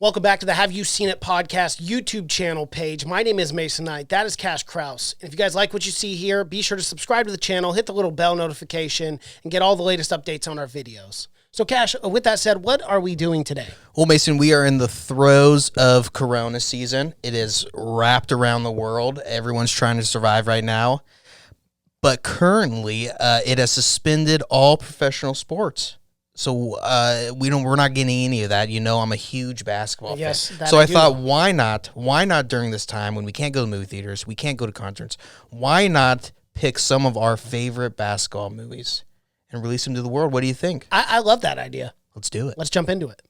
Welcome back to the Have You Seen It podcast YouTube channel page. My name is Mason Knight. That is Cash Kraus. And if you guys like what you see here, be sure to subscribe to the channel, hit the little bell notification, and get all the latest updates on our videos. So Cash, with that said, what are we doing today? Well, Mason, we are in the throes of Corona season. It is wrapped around the world. Everyone's trying to survive right now. But currently, it has suspended all professional sports. So we're not getting any of that. You know, I'm a huge basketball fan. So I thought, why not during this time when we can't go to movie theaters, we can't go to concerts, why not pick some of our favorite basketball movies and release them to the world? What do you think? I love that idea. Let's do it. Let's jump into it.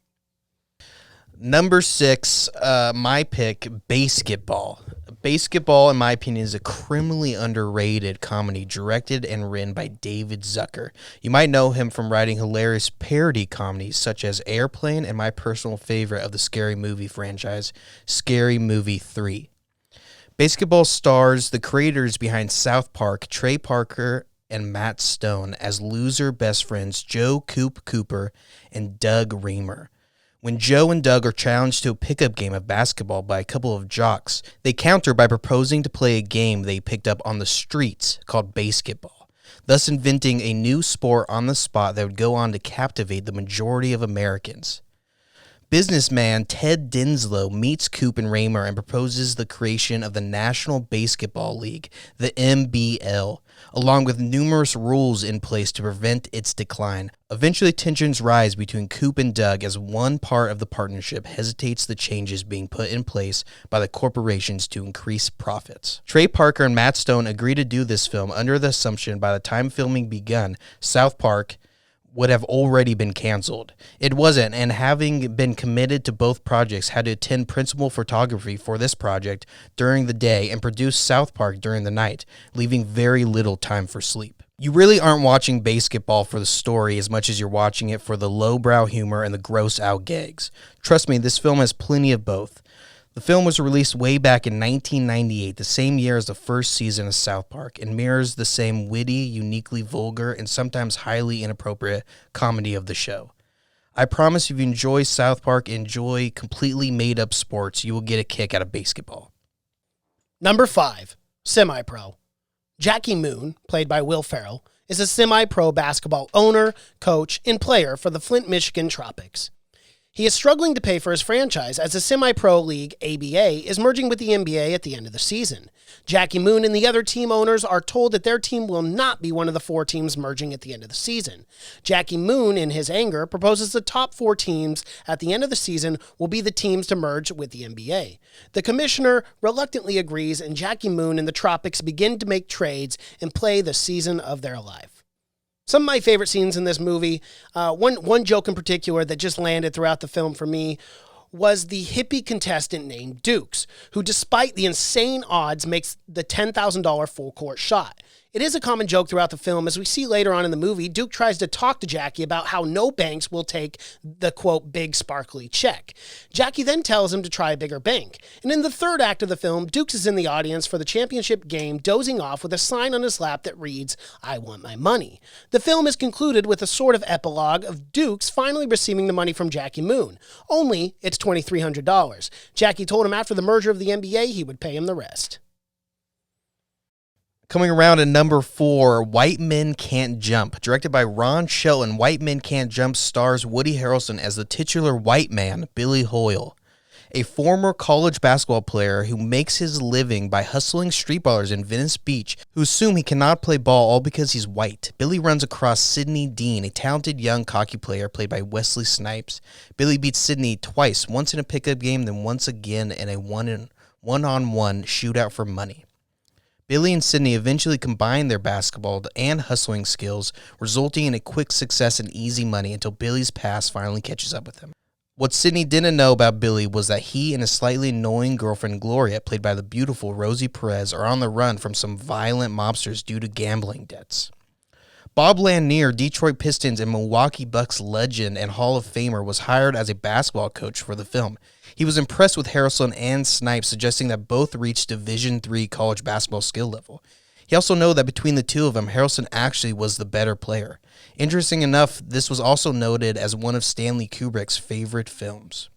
Number 6, my pick, Basketball. Basketball, in my opinion, is a criminally underrated comedy directed and written by David Zucker. You might know him from writing hilarious parody comedies such as Airplane and my personal favorite of the Scary Movie franchise, Scary Movie 3. Basketball stars the creators behind South Park, Trey Parker and Matt Stone, as loser best friends Joe Coop Cooper and Doug Reamer. When Joe and Doug are challenged to a pickup game of basketball by a couple of jocks, they counter by proposing to play a game they picked up on the streets called basketball, thus inventing a new sport on the spot that would go on to captivate the majority of Americans. Businessman Ted Dinslow meets Coop and Raymer and proposes the creation of the National Basketball League, the NBL, along with numerous rules in place to prevent its decline. Eventually, tensions rise between Coop and Doug as one part of the partnership hesitates the changes being put in place by the corporations to increase profits. Trey Parker and Matt Stone agree to do this film under the assumption by the time filming begun, South Park would have already been canceled. It wasn't, and having been committed to both projects, had to attend principal photography for this project during the day and produce South Park during the night, leaving very little time for sleep. You really aren't watching Basketball for the story as much as you're watching it for the lowbrow humor and the gross-out gags. Trust me, this film has plenty of both. The film was released way back in 1998, the same year as the first season of South Park, and mirrors the same witty, uniquely vulgar, and sometimes highly inappropriate comedy of the show. I promise if you enjoy South Park, enjoy completely made-up sports, you will get a kick out of Basketball. Number 5, Semi-Pro. Jackie Moon, played by Will Ferrell, is a semi-pro basketball owner, coach, and player for the Flint, Michigan Tropics. He is struggling to pay for his franchise as the semi-pro league, ABA, is merging with the NBA at the end of the season. Jackie Moon and the other team owners are told that their team will not be one of the 4 teams merging at the end of the season. Jackie Moon, in his anger, proposes the top 4 teams at the end of the season will be the teams to merge with the NBA. The commissioner reluctantly agrees, and Jackie Moon and the Tropics begin to make trades and play the season of their life. Some of my favorite scenes in this movie, one joke in particular that just landed throughout the film for me, was the hippie contestant named Dukes, who despite the insane odds makes the $10,000 full court shot. It is a common joke throughout the film. As we see later on in the movie, Duke tries to talk to Jackie about how no banks will take the, quote, big sparkly check. Jackie then tells him to try a bigger bank. And in the third act of the film, Dukes is in the audience for the championship game, dozing off with a sign on his lap that reads, "I want my money." The film is concluded with a sort of epilogue of Dukes finally receiving the money from Jackie Moon. Only it's $2,300. Jackie told him after the merger of the NBA, he would pay him the rest. Coming around at number 4, White Men Can't Jump. Directed by Ron Shelton, White Men Can't Jump stars Woody Harrelson as the titular white man, Billy Hoyle, a former college basketball player who makes his living by hustling street ballers in Venice Beach who assume he cannot play ball all because he's white. Billy runs across Sidney Dean, a talented young cocky player played by Wesley Snipes. Billy beats Sidney twice, once in a pickup game, then once again in a one-on-one shootout for money. Billy and Sidney eventually combine their basketball and hustling skills, resulting in a quick success and easy money until Billy's past finally catches up with him. What Sidney didn't know about Billy was that he and his slightly annoying girlfriend Gloria, played by the beautiful Rosie Perez, are on the run from some violent mobsters due to gambling debts. Bob Lanier, Detroit Pistons and Milwaukee Bucks legend and Hall of Famer, was hired as a basketball coach for the film. He was impressed with Harrelson and Snipes, suggesting that both reached Division III college basketball skill level. He also noted that between the two of them, Harrelson actually was the better player. Interesting enough, this was also noted as one of Stanley Kubrick's favorite films.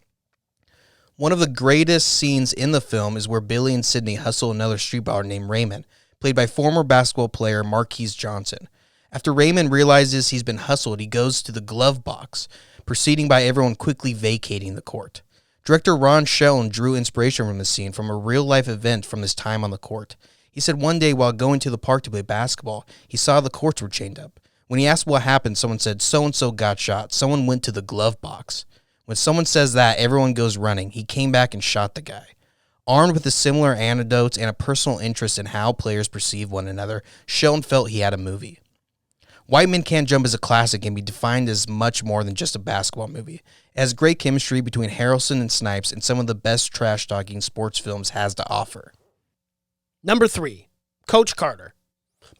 One of the greatest scenes in the film is where Billy and Sydney hustle another street baller named Raymond, played by former basketball player Marquise Johnson. After Raymond realizes he's been hustled, he goes to the glove box, proceeding by everyone quickly vacating the court. Director Ron Schoen drew inspiration from the scene from a real-life event from his time on the court. He said one day while going to the park to play basketball, he saw the courts were chained up. When he asked what happened, someone said, so-and-so got shot. Someone went to the glove box. When someone says that, everyone goes running. He came back and shot the guy. Armed with the similar anecdotes and a personal interest in how players perceive one another, Schoen felt he had a movie. White Men Can't Jump is a classic and can be defined as much more than just a basketball movie. It has great chemistry between Harrelson and Snipes and some of the best trash-talking sports films has to offer. Number 3, Coach Carter.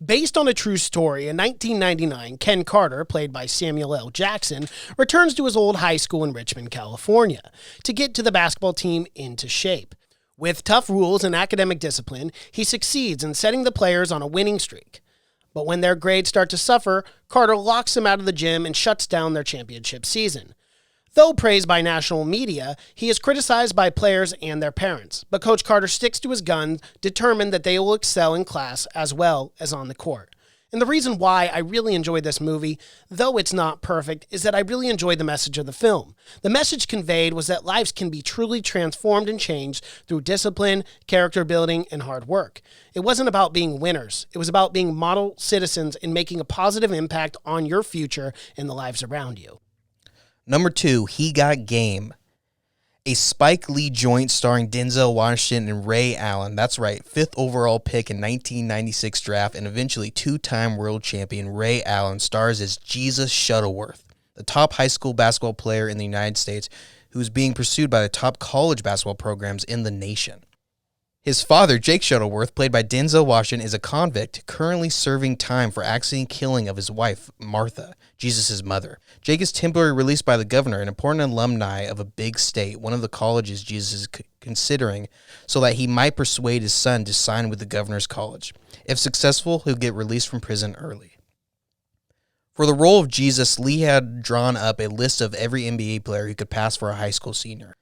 Based on a true story, in 1999, Ken Carter, played by Samuel L. Jackson, returns to his old high school in Richmond, California, to get to the basketball team into shape. With tough rules and academic discipline, he succeeds in setting the players on a winning streak. But when their grades start to suffer, Carter locks them out of the gym and shuts down their championship season. Though praised by national media, he is criticized by players and their parents. But Coach Carter sticks to his guns, determined that they will excel in class as well as on the court. And the reason why I really enjoyed this movie, though it's not perfect, is that I really enjoyed the message of the film. The message conveyed was that lives can be truly transformed and changed through discipline, character building, and hard work. It wasn't about being winners. It was about being model citizens and making a positive impact on your future and the lives around you. Number 2, He Got Game. A Spike Lee joint starring Denzel Washington and Ray Allen. That's right, 5th overall pick in 1996 draft and eventually 2-time world champion Ray Allen stars as Jesus Shuttleworth, the top high school basketball player in the United States who is being pursued by the top college basketball programs in the nation. His father, Jake Shuttleworth, played by Denzel Washington, is a convict currently serving time for accident killing of his wife, Martha, Jesus' mother. Jake is temporarily released by the governor, an important alumni of a big state, one of the colleges Jesus is considering, so that he might persuade his son to sign with the governor's college. If successful, he'll get released from prison early. For the role of Jesus, Lee had drawn up a list of every NBA player who could pass for a high school senior.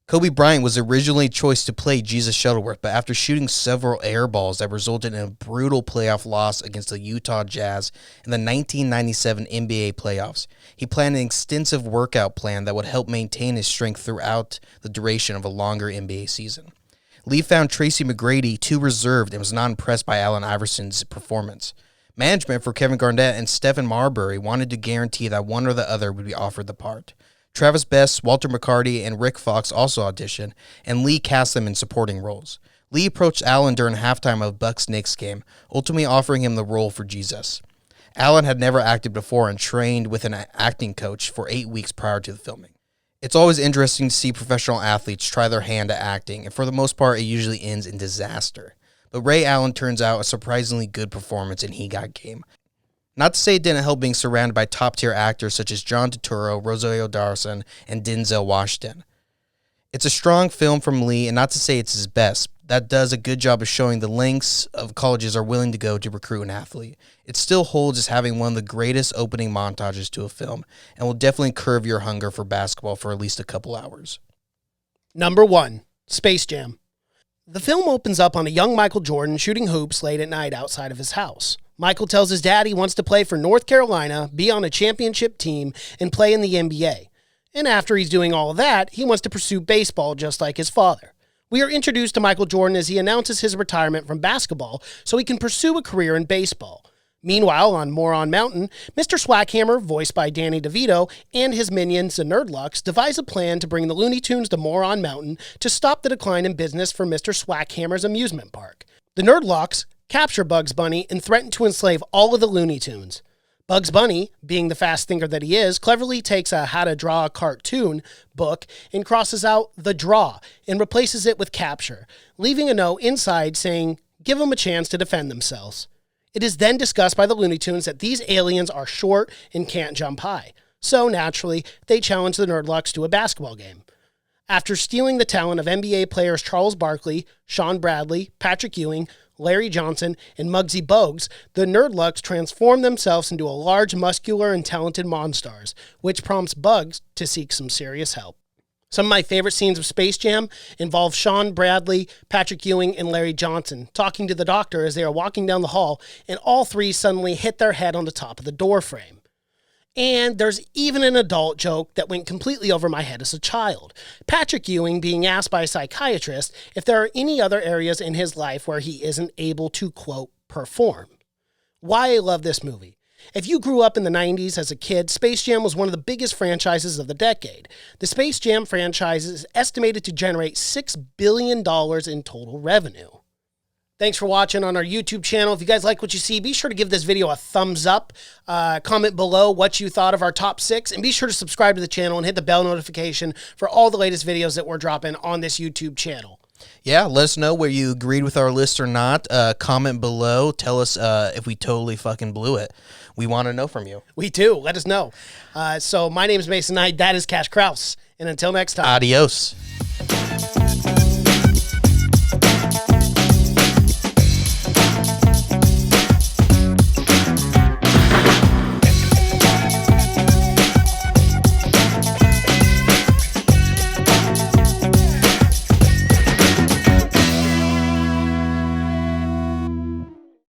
Kobe Bryant was originally choiced to play Jesus Shuttleworth, but after shooting several air balls that resulted in a brutal playoff loss against the Utah Jazz in the 1997 NBA playoffs, he planned an extensive workout plan that would help maintain his strength throughout the duration of a longer NBA season. Lee found Tracy McGrady too reserved and was not impressed by Allen Iverson's performance. Management for Kevin Garnett and Stephen Marbury wanted to guarantee that one or the other would be offered the part. Travis Best, Walter McCarty, and Rick Fox also auditioned, and Lee cast them in supporting roles. Lee approached Allen during halftime of a Bucks-Knicks game, ultimately offering him the role for Jesus. Allen had never acted before and trained with an acting coach for 8 weeks prior to the filming. It's always interesting to see professional athletes try their hand at acting, and for the most part, it usually ends in disaster. But Ray Allen turns out a surprisingly good performance in He Got Game. Not to say it didn't help being surrounded by top-tier actors such as John Turturro, Rosario Dawson, and Denzel Washington. It's a strong film from Lee, and not to say it's his best. That does a good job of showing the lengths of colleges are willing to go to recruit an athlete. It still holds as having one of the greatest opening montages to a film, and will definitely curb your hunger for basketball for at least a couple hours. Number 1, Space Jam. The film opens up on a young Michael Jordan shooting hoops late at night outside of his house. Michael tells his dad he wants to play for North Carolina, be on a championship team, and play in the NBA. And after he's doing all of that, he wants to pursue baseball just like his father. We are introduced to Michael Jordan as he announces his retirement from basketball so he can pursue a career in baseball. Meanwhile, on Moron Mountain, Mr. Swackhammer, voiced by Danny DeVito, and his minions, the Nerdlucks, devise a plan to bring the Looney Tunes to Moron Mountain to stop the decline in business for Mr. Swackhammer's amusement park. The Nerdlucks capture Bugs Bunny and threaten to enslave all of the Looney Tunes. Bugs Bunny, being the fast thinker that he is, cleverly takes a How to Draw a Cartoon book and crosses out the draw and replaces it with capture, leaving a note inside saying, "Give them a chance to defend themselves." It is then discussed by the Looney Tunes that these aliens are short and can't jump high. So naturally, they challenge the Nerdlucks to a basketball game. After stealing the talent of NBA players Charles Barkley, Sean Bradley, Patrick Ewing, Larry Johnson, and Muggsy Bogues, the Nerdlucks transform themselves into a large, muscular, and talented Monstars, which prompts Bugs to seek some serious help. Some of my favorite scenes of Space Jam involve Sean Bradley, Patrick Ewing, and Larry Johnson talking to the doctor as they are walking down the hall, and all three suddenly hit their head on the top of the door frame. And there's even an adult joke that went completely over my head as a child. Patrick Ewing being asked by a psychiatrist if there are any other areas in his life where he isn't able to, quote, perform. Why I love this movie. If you grew up in the 90s as a kid, Space Jam was one of the biggest franchises of the decade. The Space Jam franchise is estimated to generate $6 billion in total revenue. Thanks for watching on our YouTube channel. If you guys like what you see, be sure to give this video a thumbs up. Comment below what you thought of our top 6. And be sure to subscribe to the channel and hit the bell notification for all the latest videos that we're dropping on this YouTube channel. Yeah, let us know where you agreed with our list or not. Comment below. Tell us if we totally fucking blew it. We want to know from you. We do. Let us know. So my name is Mason Knight. That is Cash Kraus. And until next time. Adios.